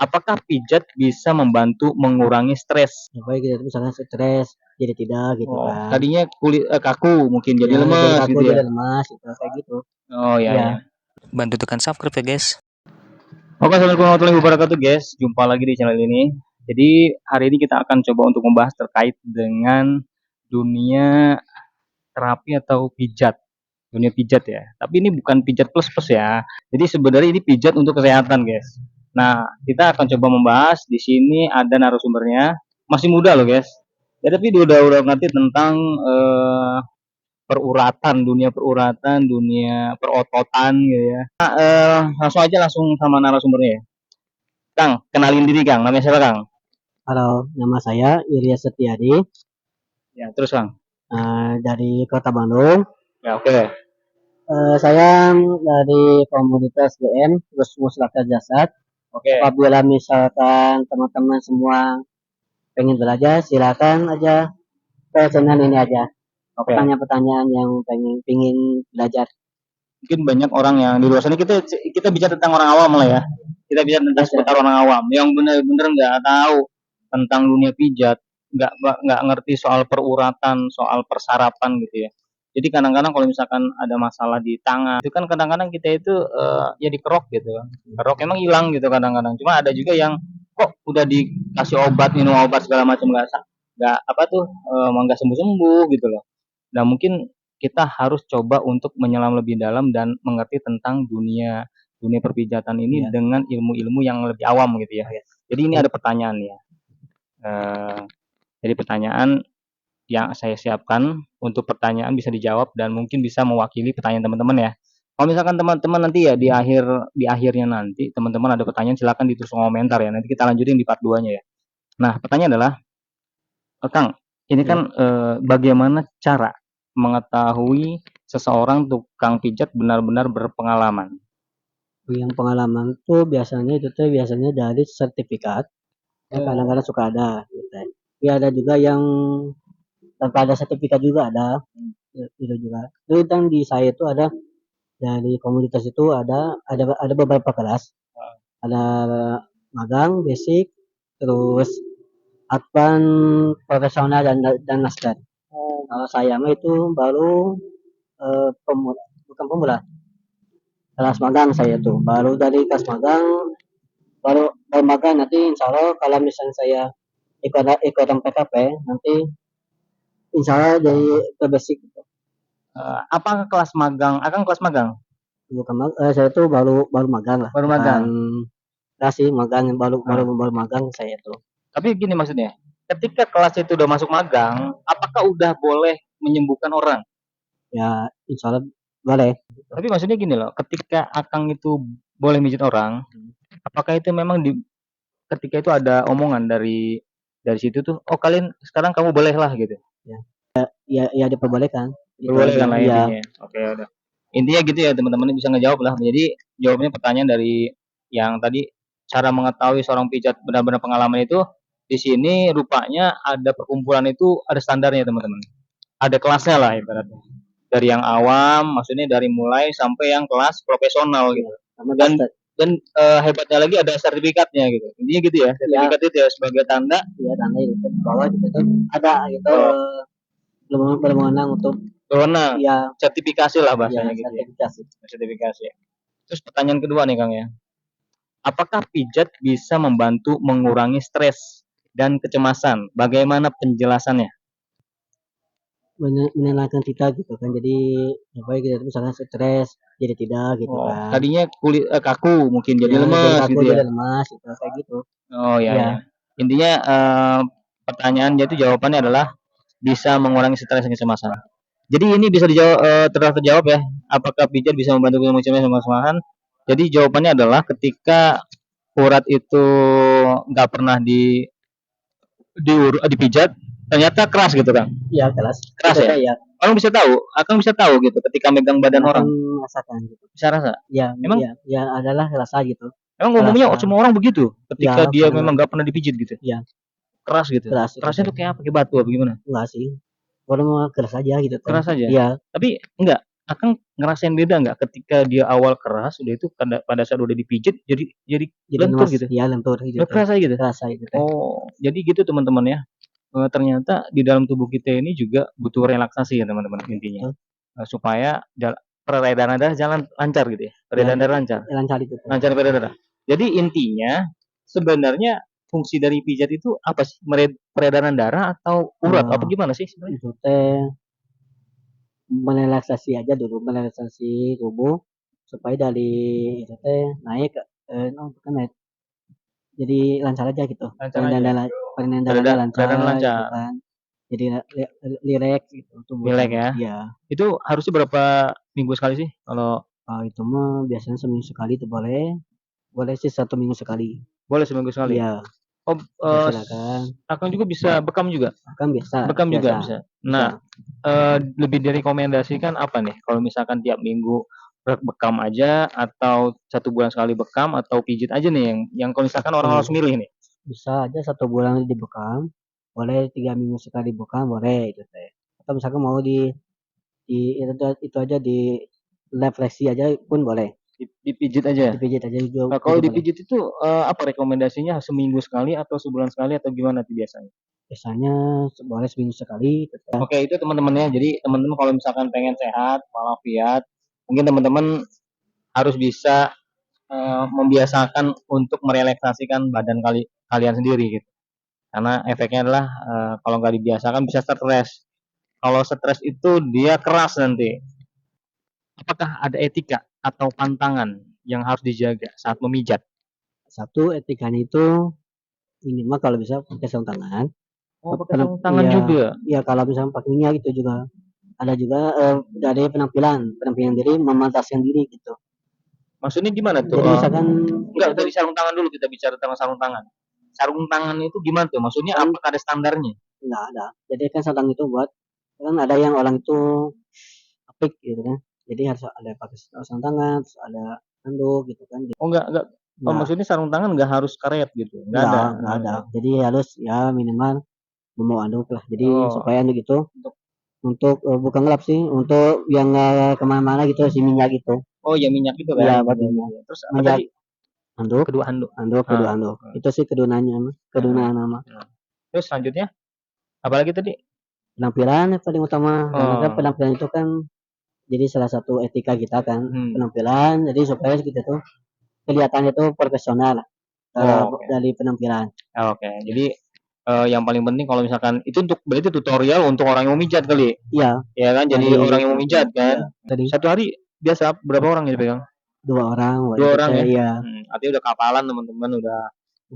Apakah pijat bisa membantu mengurangi stres? Ya baik gitu, misalnya stres jadi tidak gitu Oh, kan. tadinya kulit kaku mungkin jadi Ya jadi lemes kaku, gitu ya. jadi lemas gitu kayak gitu. Oh ya Ya. ya. Bantu tekan subscribe ya guys. Oke, assalamualaikum warahmatullahi wabarakatuh guys. Jumpa lagi di channel ini. Jadi hari ini kita akan coba untuk membahas terkait dengan dunia terapi atau pijat. Dunia pijat ya. Tapi ini bukan pijat plus plus ya. Jadi sebenarnya ini pijat untuk kesehatan guys. Nah, kita akan coba membahas. Di sini ada narasumbernya. Masih muda loh guys. Ya tapi dia udah ngerti tentang peruratan, dunia perototan gitu ya. Nah, langsung sama narasumbernya ya. Kang, kenalin diri Kang. Namanya siapa Kang? Halo, nama saya Ilyas Setiadi. Ya, terus Kang. Dari Kota Bandung. Ya, oke. Saya dari komunitas GM, terus Musyawarah Jasad. Oke. Apabila misalkan teman-teman semua pengen belajar, silakan aja ke channel ini aja. Oke. Pertanyaan-pertanyaan yang pengen belajar. Mungkin banyak orang yang di luar sana kita bicara tentang orang awam lah ya. Kita bicara tentang seputar orang awam yang benar-benar nggak tahu tentang dunia pijat, nggak ngerti soal peruratan, soal persarapan gitu ya. Jadi kadang-kadang kalau misalkan ada masalah di tangan, itu kan kadang-kadang kita itu ya dikerok gitu. Kerok emang hilang gitu kadang-kadang. Cuma ada juga yang kok udah dikasih obat, minum obat segala macam nggak apa tuh nggak sembuh-sembuh gitu loh. Nah mungkin kita harus coba untuk menyelam lebih dalam dan mengerti tentang dunia perpijatan ini dengan ilmu-ilmu yang lebih awam gitu ya. Jadi ini ada pertanyaan ya. Jadi pertanyaan yang saya siapkan untuk pertanyaan bisa dijawab dan mungkin bisa mewakili pertanyaan teman-teman ya. Kalau misalkan teman-teman nanti ya di akhirnya nanti teman-teman ada pertanyaan silakan ditulis komentar ya. Nanti kita lanjutin di part 2-nya ya. Nah, pertanyaan adalah Kang, ini kan bagaimana cara mengetahui seseorang tukang pijat benar-benar berpengalaman? Yang pengalaman tuh biasanya dari sertifikat. Kadang-kadang suka ada gitu. Tapi ada juga yang tanpa ada sertifikat juga ada. Itu juga. Itu kan di saya itu ada dari komunitas itu ada beberapa kelas. Ada magang, basic, terus advance, profesional dan master. Kalau saya mah itu baru pemula, bukan pemula, kelas magang saya tuh. Baru dari kelas magang, baru magang nanti insya Allah kalau misalnya saya ikutan PKP nanti insya Allah dari ke basic. Apa kelas magang? Akan kelas magang? Bukan saya tuh baru magang lah. Baru magang. Kasih magang baru magang saya tuh. Tapi gini maksudnya, ketika kelas itu udah masuk magang, apakah udah boleh menyembuhkan orang? Ya, insya Allah boleh. Tapi maksudnya gini loh, ketika Akang itu boleh mijit orang, apakah itu memang ketika itu ada omongan dari situ tuh, oh kalian sekarang kamu boleh lah gitu? Ya diperbolehkan. Diperbolehkan lah ya. Intinya. Oke udah. Intinya gitu ya teman-teman bisa ngejawab lah. Jadi jawabannya pertanyaan dari yang tadi cara mengetahui seorang pijat benar-benar pengalaman itu di sini rupanya ada perkumpulan itu ada standarnya teman-teman. Ada kelasnya lah ibaratnya. Dari yang awam, maksudnya dari mulai sampai yang kelas profesional gitu. Dan hebatnya lagi ada sertifikatnya gitu. Intinya gitu ya. Sertifikat itu ya sebagai tanda. Iya tanda itu bahwa itu ada gitu. Berwenang untuk berwenang. Ya. Sertifikasi lah bahasanya gitu. Sertifikasi. Terus pertanyaan kedua nih Kang ya. Apakah pijat bisa membantu mengurangi stres dan kecemasan? Bagaimana penjelasannya? Menenangkan kita gitu kan, jadi baik gitu misalnya stres jadi tidak gitu kan. Tadinya kulit kaku mungkin jadi lemas gitu ya. Jadi lemas gitu kayak gitu. Oh ya. Intinya pertanyaan itu jawabannya adalah bisa mengurangi stres dan kecemasan. Jadi ini bisa terjawab ya. Apakah pijat bisa membantu mengurangi stres dan kecemasan? Jadi jawabannya adalah ketika urat itu nggak pernah dipijat, ternyata keras gitu Kang. Iya keras ya. Ya. Orang bisa tahu, akan bisa tahu gitu ketika megang badan orang. Rasakan gitu. Bisa rasa? Iya. Emang? Ya adalah rasa gitu. Emang umumnya semua orang begitu ketika dia memang nggak pernah dipijit gitu. Iya. Keras gitu. Kerasnya tuh kayak apa? Kayak batu apa gimana? Enggak sih. Baru mau keras aja gitu kan. Keras aja. Iya. Tapi enggak Akang ngerasain beda nggak ketika dia awal keras, udah itu pada saat udah dipijit jadi Jadi lentur lemas, gitu? ya lentur gitu Nggak kerasa gitu? kerasa itu teh. Oh, jadi gitu teman-teman ya. Ternyata di dalam tubuh kita ini juga butuh relaksasi ya teman-teman intinya. Betul. Supaya peredaran darah jalan lancar gitu ya. Ya, Peredaran darah lancar. lancar itu teh. Lancar peredaran darah. Jadi intinya sebenarnya fungsi dari pijat itu apa sih? Peredaran darah atau urat? Apa gimana sih sebenarnya? Itu teh merelaksasi aja dulu, merelaksasi tubuh supaya dari itu teh naik bukan naik, jadi lancar aja gitu. Lancar aja. Peredarannya Peredaran lancar gitu lancar. kan. Jadi rileks gitu Rileks tubuhnya. ya. Iya. Itu harusnya berapa minggu sekali sih kalau Itu mah biasanya seminggu sekali itu boleh. Boleh sih 1 minggu sekali. boleh seminggu sekali? Iya, Oh, silakan. Akang juga bisa bekam juga? Kan biasa, Bekam juga biasa, bisa. bisa. Nah, lebih direkomendasikan apa nih? Kalau misalkan tiap minggu bekam aja atau 1 bulan sekali bekam atau pijit aja nih yang kalau misalkan orang harus Oh, milih nih. bisa aja 1 bulan dibekam, boleh 3 minggu sekali bekam, boleh itu teh. Atau misalkan mau itu aja di refleksi aja pun boleh. Dipijit aja. Dipijit aja Nah, juga kalau boleh. dipijit itu apa rekomendasinya? Seminggu sekali atau sebulan sekali atau gimana tuh biasanya? Biasanya boleh seminggu sekali gitu ya. Oke, itu teman-teman ya. Jadi teman-teman kalau misalkan pengen sehat, walafiat, mungkin teman-teman harus bisa membiasakan untuk merelaksasikan badan kalian sendiri gitu. Karena efeknya adalah kalau nggak dibiasakan bisa stres. Kalau stres itu dia keras nanti. Apakah ada etika atau pantangan yang harus dijaga saat memijat? Satu etikanya itu minimal kalau bisa pakai sarung tangan. Oh, pakai sarung tangan Iya, juga. iya kalau misalnya pakai minyak itu juga ada juga dari penampilan diri memantaskan diri gitu. Maksudnya gimana tuh? Jadi misalkan Enggak, kita tuh dari sarung tangan dulu kita bicara tentang sarung tangan. Sarung tangan itu gimana tuh? Maksudnya kan apakah ada standarnya? nggak ada. Jadi kan sarung itu buat kan ada yang orang itu apik gitu kan. Jadi harus ada pakai sarung tangan, terus ada handuk gitu kan. Oh, enggak. Oh, Nah, maksudnya sarung tangan nggak harus karet gitu? Nggak ada. nggak ada. Jadi harus ya minimal membawa handuk lah. Jadi Oh, supaya handuk itu untuk untuk bukan gelap sih, untuk yang nggak kemana-mana gitu si minyak gitu. oh ya minyak itu Iya kan. buat minyak. Terus apa Minyak tadi? handuk, Kedua handuk. kedua Ah, handuk. Itu sih kedunanya, kedunaan nama. Terus selanjutnya apalagi tadi? Penampilan yang paling utama, karena kan Oh, penampilan itu kan jadi salah satu etika kita kan, hmm. penampilan. Jadi supaya kita tuh kelihatannya tuh profesional lah Oh, oke. dari penampilan. Oke. Jadi yang paling penting kalau misalkan itu untuk berarti tutorial untuk orang yang mau mijat kali. Iya, Ya kan jadi dari orang yang mau mijat iya, kan. tadi Satu hari biasa berapa orang yang dipegang? 2 orang Dua itu orang teh ya. ya. Artinya udah kapalan teman-teman udah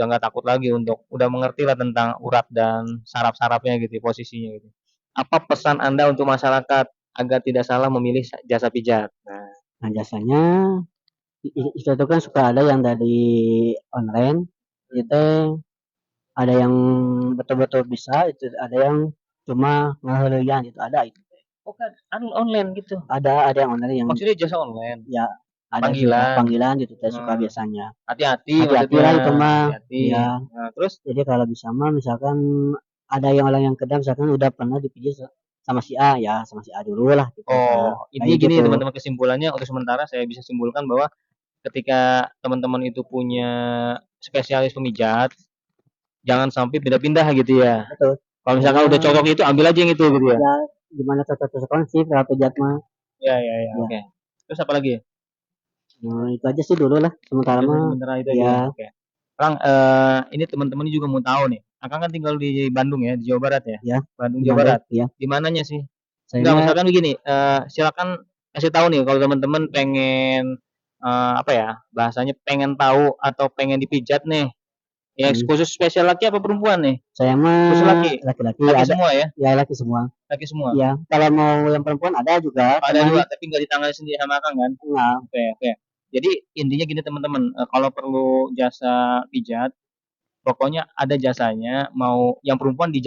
nggak takut lagi untuk udah mengerti lah tentang urat dan saraf-sarafnya gitu posisinya gitu. Apa pesan Anda untuk masyarakat agar tidak salah memilih jasa pijat? Nah, Nah jasanya itu kan suka ada yang dari online, itu ada yang betul-betul bisa, itu ada yang cuma ngehelian itu ada itu. oh kan online gitu. Ada yang online yang Maksudnya jasa online, ya ada juga panggilan. panggilan gitu teh suka Hmm, biasanya. hati-hati Hati-hati maksudnya, lah itu mah. hati-hati. Ya, Nah, terus jadi kalau bisa mah misalkan ada yang orang yang kedam misalkan udah pernah dipijit sama si A ya sama si A dulu lah gitu. Nah, oh, intinya kayak gini gitu. teman-teman kesimpulannya untuk sementara saya bisa simpulkan bahwa ketika teman-teman itu punya spesialis pemijat, jangan sampai pindah-pindah gitu ya. Betul. Kalau misalkan udah Karena cocok itu ambil aja yang itu gitu ya. ya gimana cocok-cocokan sih kalau pijat mah. Ya, Ya, oke. Terus apa lagi? nah, itu aja sih dulu lah sementara Itu mah. sementara itu aja Ya, ya. Oke. Kang, ini teman-teman juga mau tahu nih. Akang kan tinggal di Bandung ya, di Jawa Barat ya. ya Bandung, di Jawa Bandung Barat. ya. Di mananya sih? Saya Enggak, mah misalkan begini, silakan kasih tahu nih kalau teman-teman pengen apa ya, bahasanya pengen tahu atau pengen dipijat nih. Ya hmm, khusus spesial laki apa perempuan nih? saya mah Khusus laki. laki-laki Laki ada semua ya? ya laki semua. Laki semua. Ya, kalau mau yang perempuan ada juga, Oh, ada cuman juga, tapi nggak ditangani sendiri sama Akang kan? nah, Oke. Jadi intinya gini teman-teman, kalau perlu jasa pijat, pokoknya ada jasanya. Mau yang perempuan di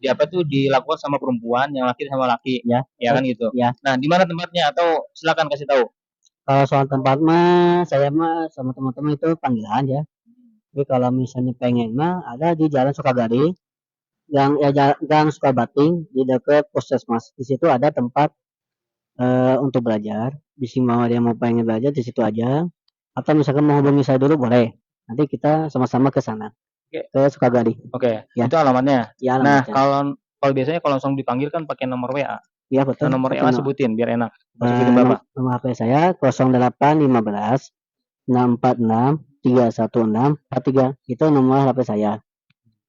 apa tuh dilakukan sama perempuan, yang laki sama laki, ya, ya kan gitu. ya. Nah, di mana tempatnya? Atau silakan kasih tahu. Kalau soal tempat mah, saya mah sama teman-teman itu panggilan ya. Tapi kalau misalnya pengen mah ada di Jalan Sukagari, Gang Sukabating di dekat Puskesmas. Di situ ada tempat untuk belajar, dia mau pengen belajar di situ aja, atau misalkan mau hubungi saya dulu boleh. Nanti kita sama-sama ke sana, Oke. ke Sukagari. Oke, Ya. itu alamatnya. Ya, Nah, alamatnya. kalau biasanya kalau langsung dipanggil kan pakai nomor WA. Iya betul. Nah, nomor Pakai WA sebutin biar enak. Masukin nomor, Bapak. nomor HP saya 0815 646 316 43. Itu nomor HP saya.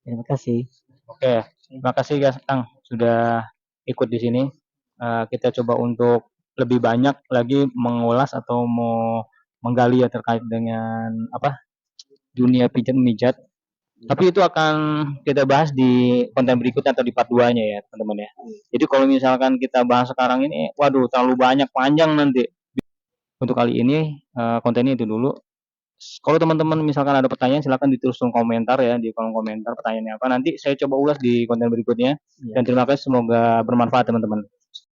Terima kasih. Oke, terima kasih guys, Kang, sudah ikut di sini. Kita coba untuk lebih banyak lagi mengulas atau mau menggali ya terkait dengan apa dunia pijat memijat. Tapi itu akan kita bahas di konten berikutnya atau di part 2-nya ya, teman-teman ya. Jadi kalau misalkan kita bahas sekarang ini, waduh terlalu banyak, panjang nanti. Untuk kali ini kontennya itu dulu. Kalau teman-teman misalkan ada pertanyaan silahkan ditulis di komentar ya, di kolom komentar pertanyaannya apa. Nanti saya coba ulas di konten berikutnya. Dan terima kasih, semoga bermanfaat teman-teman.